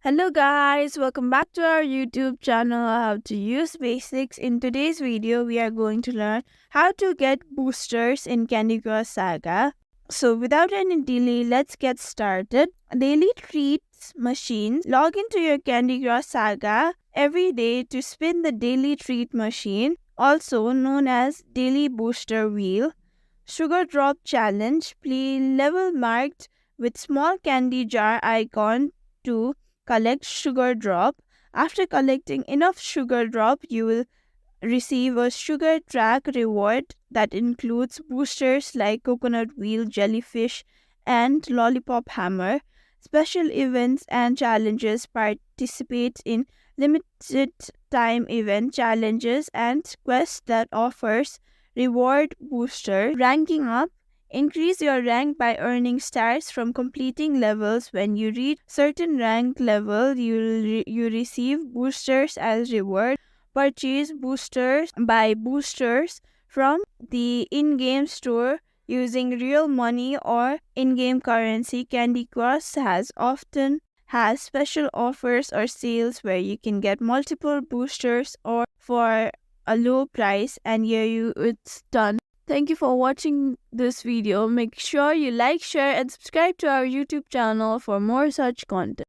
Hello guys, welcome back to our YouTube channel How to Use Basics. In today's video, we are going to learn how to get boosters in Candy Crush Saga. So without any delay, let's get started. Daily Treats machine. Log into your Candy Crush Saga every day to spin the Daily Treat machine, also known as Daily Booster Wheel. Sugar Drop Challenge. Play level marked with small candy jar icon to collect sugar drop. After collecting enough sugar drop, you will receive a sugar track reward that includes boosters like coconut wheel, jellyfish, and lollipop hammer. Special events and challenges. Participate in limited time event challenges and quests that offers reward booster. Ranking up. Increase your rank by earning stars from completing levels. When you reach certain rank level, you receive boosters as reward. Purchase boosters, buy boosters from the in-game store using real money or in-game currency. Candy Crush has special offers or sales where you can get multiple boosters or for a low price, and it's done. Thank you for watching this video. Make sure you like, share, and subscribe to our YouTube channel for more such content.